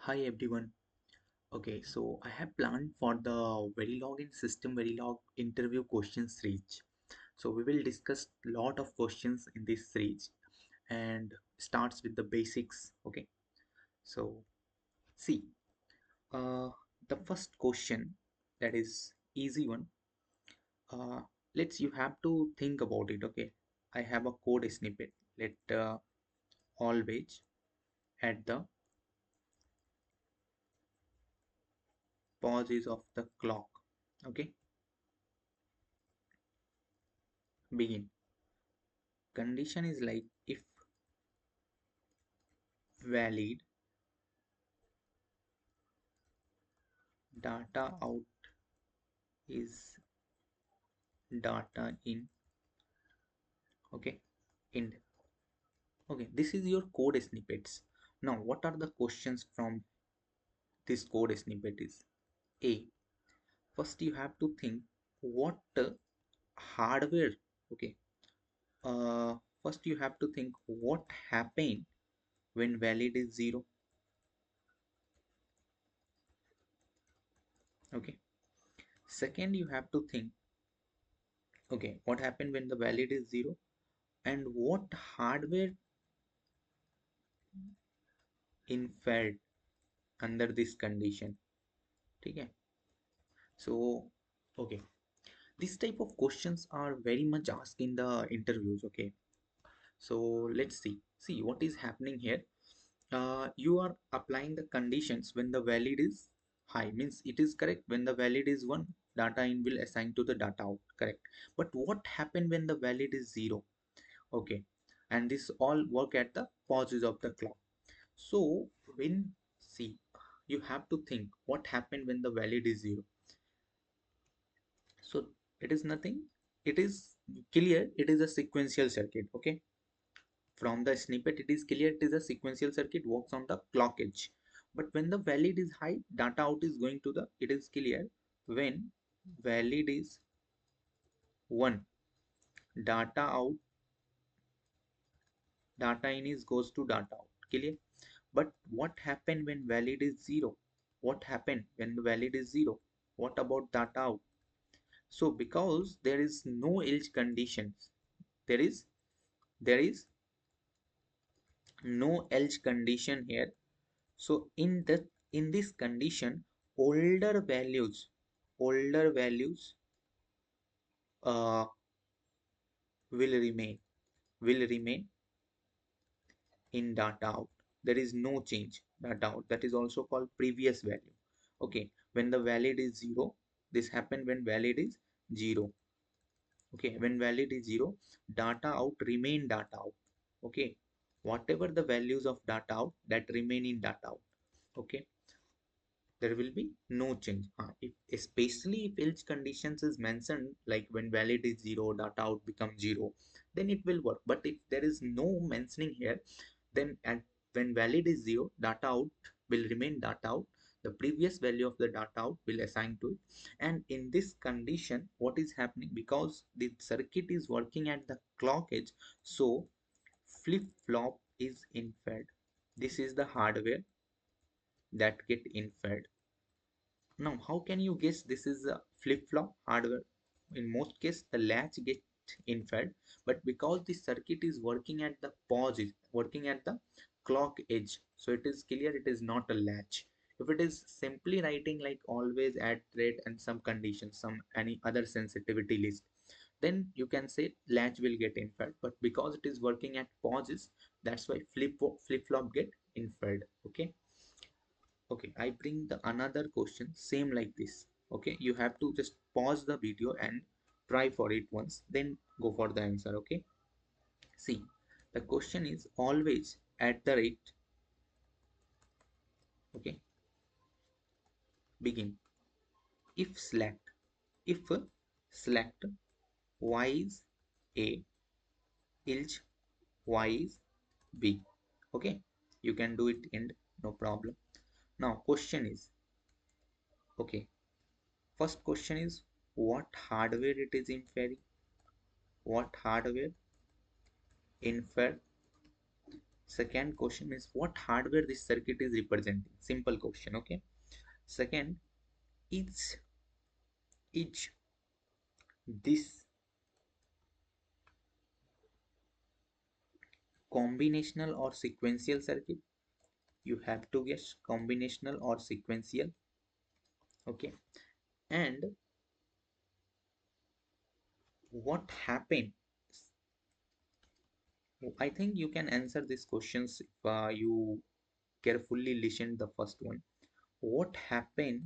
Hi everyone. Okay, so I have planned for the Verilog and SystemVerilog interview question series. So we will discuss lot of questions in this series and starts with the basics. Okay, so see, uh, the first question, that is easy one. Uh, let's you have to think about it. Okay, I have a code snippet. Let always at the pauses of the clock. Okay, begin. Condition is like if valid data out is data in. Okay, in. Okay, this is your code snippets. Now what are the questions from this code snippet is a. First you have to think what hardware. Okay, uh first you have to think what happened when valid is 0. Okay, second you have to think, okay, what happened when the valid is 0 and what hardware inferred under this condition. Okay, so okay, this type of questions are very much asked in the interviews. Okay, so let's see what is happening here. You are applying the conditions when the valid is high, means it is correct. When the valid is 1, data in will assign to the data out, correct. But what happened when the valid is 0? Okay, and this all work at the pauses of the clock. So when, see, you have to think what happened when the valid is 0. So it is nothing, it is clear, it is a sequential circuit. Okay, from the snippet it is clear it is a sequential circuit, works on the clock edge. But when the valid is high, data out is going to the, it is clear, when valid is 1, data out, data in is goes to data out, clear. But what happened when valid is 0? What happened when the valid is 0? What about data out? So because there is no else conditions, there is there is no else condition here. So in this condition, older values, older values uh, will remain, will remain in data out. There is no change data out. That is also called previous value. Okay, when the valid is 0, this happened when valid is 0. Okay, when valid is 0, data out remain data out. Okay, whatever the values of data out, that remain in data out. Okay, there will be no change. If, especially if else conditions is mentioned, like when valid is 0, data out becomes 0, then it will work. But if there is no mentioning here, then when valid is 0, data out will remain data out. The previous value of the data out will assign to it. And in this condition, what is happening, because the circuit is working at the clock edge, so flip-flop is inferred. This is the hardware that get inferred. Now, how can you guess this is a flip-flop hardware? In most cases, the latch get inferred, but because the circuit is working at the pause, is working at the clock edge, so it is clear it is not a latch. If it is simply writing like always at rate and some conditions, some any other sensitivity list, then you can say latch will get inferred. But because it is working at pauses, that's why flip-flop get inferred. Okay. Okay, I bring the another question same like this. Okay, you have to just pause the video and try for it once, then go for the answer. Okay, see, the question is always at the rate. Okay, begin. If select, if select y is a, else y is b. Okay, you can do it in, no problem. Now question is, okay, first question is what hardware it is inferring, what hardware infer. Second question is what hardware this circuit is representing. Simple question. Okay. Second, is this combinational or sequential circuit? You have to guess combinational or sequential. Okay. And what happened? I think you can answer these questions if you carefully listen the first one. What happened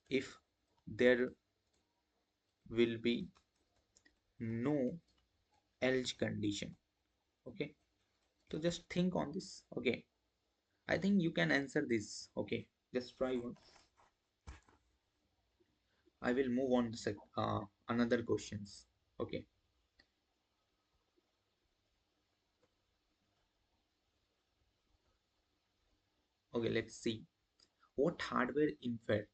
if there will be no else condition? Okay, so just think on this. Okay, I think you can answer this. Okay, just try one. I will move on to another questions. Okay, okay, let's see. What hardware infer?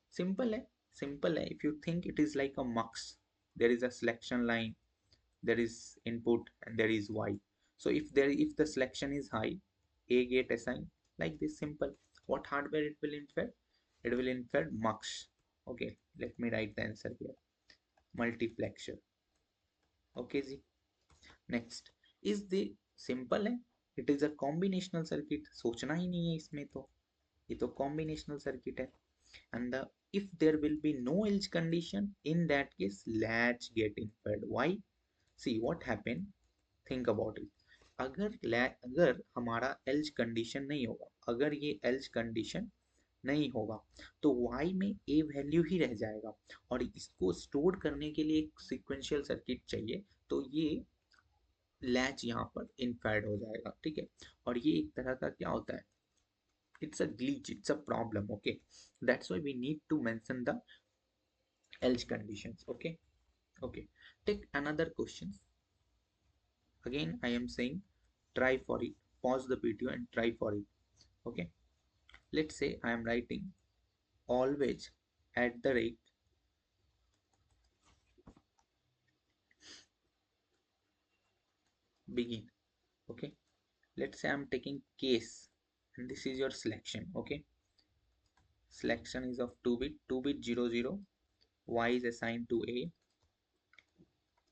Simple, eh? Simple, eh? If you think it is like a mux, there is a selection line, there is input, and there is y. So if the selection is high, a get assigned, like this. Simple. What hardware it will infer? It will infer mux. Okay, let me write the answer here. Multiplexer. Okay ji. Next is the simple है. It is a combinational circuit. सोचना ही नहीं है इसमें तो. ये तो combinational circuit है. And if there will be no else condition, in that case latch get inferred. Why? See what happened. Think about it. अगर हमारा एल्स कंडीशन नहीं होगा, अगर ये एल्स कंडीशन नहीं होगा तो y में a वैल्यू ही रह जाएगा और इसको स्टोर करने के लिए एक सीक्वेंशियल सर्किट चाहिए, तो ये लैच यहाँ पर इनफैड हो जाएगा. ठीक है, और ये एक तरह का क्या होता है, it's a glitch, it's a problem. Okay, that's why we need to mention the else conditions. Okay, okay, take another question. Again I am saying try for it, pause the video and try for it. Okay, let's say I am writing always at the rate begin. Okay, let's say I'm taking case and this is your selection. Okay, selection is of 2 bit 0 0, y is assigned to a,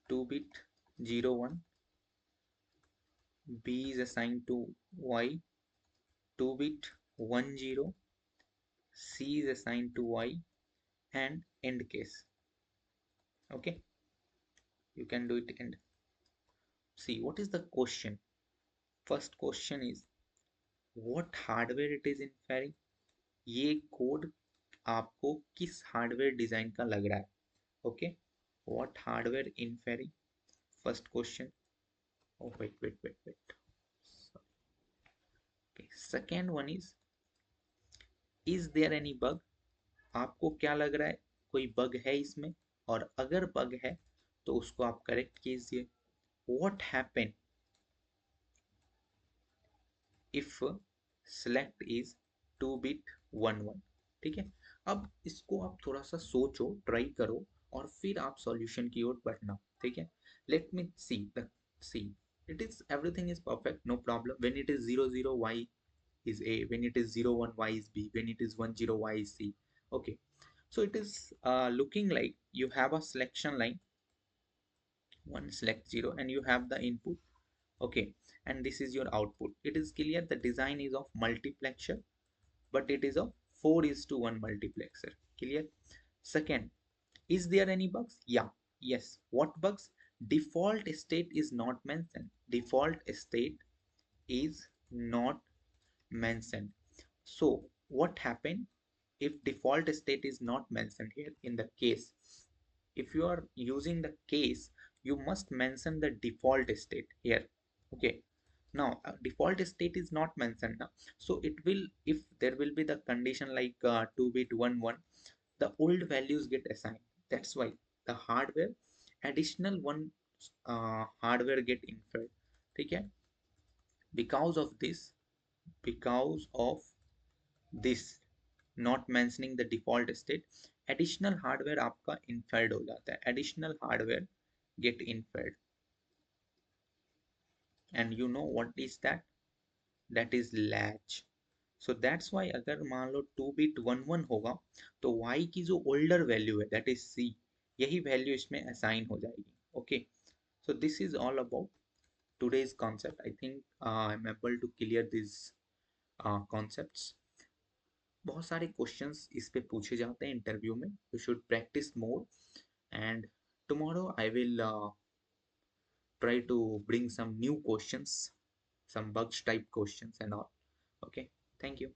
2 bit 0 1, b is assigned to y, 2 bit 1 0, c is assigned to y, and end case. Okay, you can do it. And see what is the question. First question is what hardware it is inferring. ये code आपको किस hardware design का लग रहा है. Okay, what hardware inferring. First question. oh wait. Okay, second one is there any bug. आपको क्या लग रहा है, कोई बग है इसमें, और अगर बग है तो उसको आप करेक्ट कीजिए. What happen if select is 2 bit 1 1. ठीक है, अब इसको आप थोड़ा सा सोचो, ट्राई करो और फिर आप सॉल्यूशन की ओर बढ़ना. ठीक है, let me see it is everything is perfect, no problem. When it is 0 0 y is a, when it is 0 1 y is b, when it is 1 0 y is c. Okay, so it is looking like you have a selection line, one select 0 and you have the input. Okay, and this is your output. It is clear the design is of multiplexer, but it is a 4:1 multiplexer. Clear. Second, is there any bugs? Yeah, yes. What bugs? Default state is not mentioned. Default state is not mentioned. So what happened if default state is not mentioned here in the case? If you are using the case, you must mention the default state here. Okay, now default state is not mentioned now, so it will, if there will be the condition like 2 bit 1 1, the old values get assigned. That's why the hardware additional one hardware get inferred. Okay, because of this, because of this not mentioning the default state, additional hardware आपका inferred हो जाता है. Additional hardware get inferred, and you know what is that? that is latch. So that's why अगर मान लो 2 bit 1 1 होगा तो y की जो older value है that is c, यही value इसमें assign हो जाएगी. Okay, so this is all about today's concept. I think I'm able to clear these concepts. बहुत सारे क्वेश्चंस इस पे पूछे जाते हैं इंटरव्यू में. You should practice more and tomorrow I will try to bring some new questions, some bugs type questions and all. Okay, thank you.